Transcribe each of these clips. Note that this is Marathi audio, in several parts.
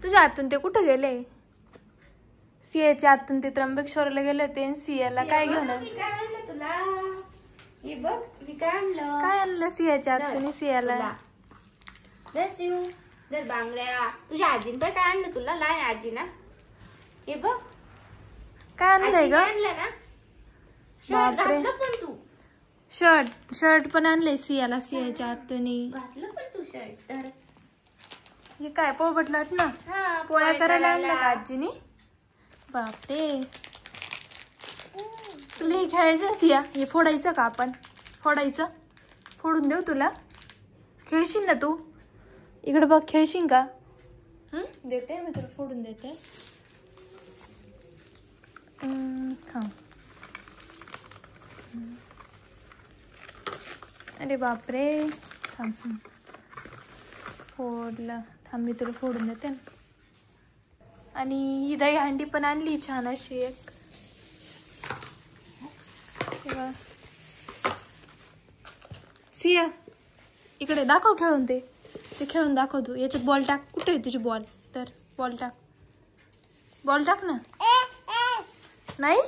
तुझ्या हातून ते कुठे गेले? सियाच्या हातून ते त्र्यंबकेश्वरला गेले होते. सियाला काय घेऊन तुला? हे बघ मी काय आणलं. काय आणलं सियाच्या हातून सियाला? जर बांगड्या तुझ्या आजीन पण काय आणलं तुला? लहान आजी ना. हे बघ काय आणलंय ग? आणलं ना. शर्ट घातलं पण तू. शर्ट पण आणले सियाला सियाच्या हातून. घातलं पण तू शर्ट. तर हे काय पोळपट लाट ना. पोळ्या करायला आणलं का आजीनी? बापरे तुला हे खेळायचं सिया? हे फोडायचं का आपण? फोडून देऊ तुला? खेळशील ना तू? इकडे बघ खेळशील का? देते मी तुला फोडून देते. हा अरे बापरे थांब फोडलं. थांब मी तुला फोडून देते ना. आणि ही दही हंडी पण आणली छान अशी एक. सिया इकडे दाखव खेळून. ते खेळून दाखव तू. याच्यात बॉल टाक. कुठे आहे तुझी बॉल? तर बॉल टाक ना. नाही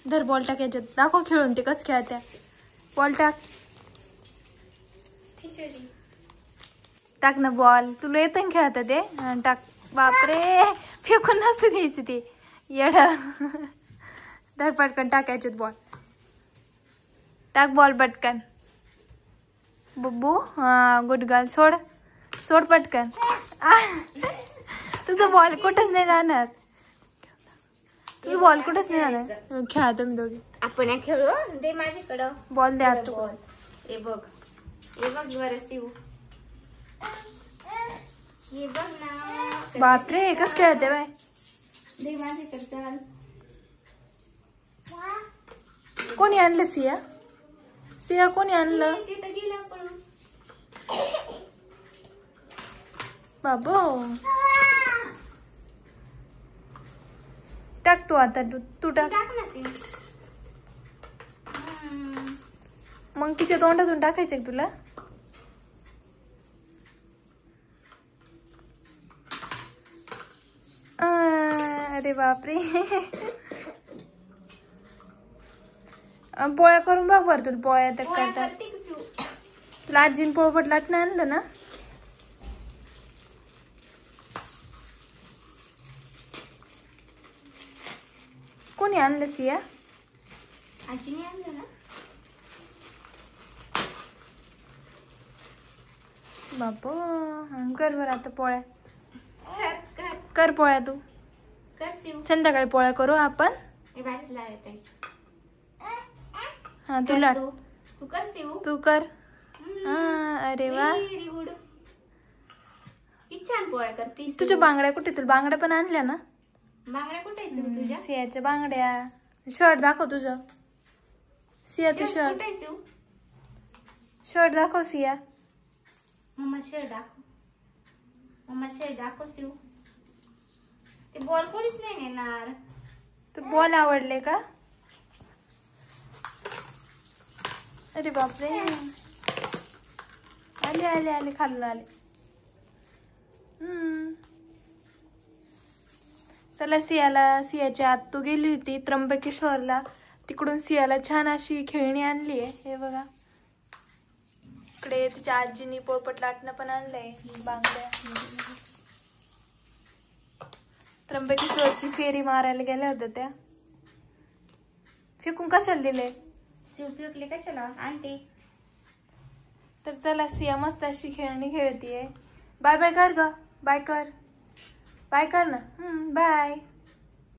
धर बॉल टाक. याच्यात दाखव खेळून ते कसं खेळत्या. बॉल टाक. टाक ना बॉल. तुला येतं ना खेळता ते? टाक. बापरे फेकून नसतं द्यायचं ते येड. धर पटकन टाक याच्यात बॉल. टाक बॉल पटकन. बुब्बू हा गुड गर्ल. सोड पटकन. तुझं बॉल कुठंच नाही जाणार. खेळा तुम्ही दोघी. आपण खेळू. दे माझ्याकडं बॉल द्या तू. हे बघ बरं शिव. हे बघ ना. बापरे कस खेळते बाय. दे माझ्याकडे. चल कोणी आणलं सिया कोणी आणलं? तिथं गेला पळून. बाबो टाक तू आता. तू टाक. मंकीच्या तोंडातून टाकायचं का तुला? अरे बापरे पोळ्या करून बघ बरं. तुला पोळ्या तर करतात. तुला आजीन पोळपट लाटणं आणलं ना? कोणी आणलं सिया? आजीने आणलं ना. बापो कर बरं आता पोळ्या. कर पोळ्या तू. संध्याकाळी पोळ्या करू आपण. हा तू लाट. तू कर. अरे वा छान पोळ्या करते. तुझ्या बांगड्या कुठे? तुला बांगड्या पण आणल्या ना? बांगड्या कुठे तुझ्या? सियाच्या बांगड्या. शर्ट दाखव तुझं. सियाचं शर्ट दाखव सिया. मम्मा शर्ट दाखव शिव. ते बॉल कोणीच नाही नेणार. तू बॉल आवडले का? अरे बापरे आले खालून आले. चला सियाच्या आत तू गेली होती त्र्यंबकेश्वरला. तिकडून सियाला छान अशी खेळणी आणली आहे. हे बघा इकडे तिच्या आजीनी पोळपट लाटणं पण आणलंय. बांगड्या. त्र्यंबकेश्वरची फेरी मारायला गेल्या होत्या त्या. फेकून कशाला दिले? शिव फेकले कशाला आणते. तर चला सिया मस्त अशी खेळणी खेळतीये. बाय बाय कर ग. बाय कर ना. बाय.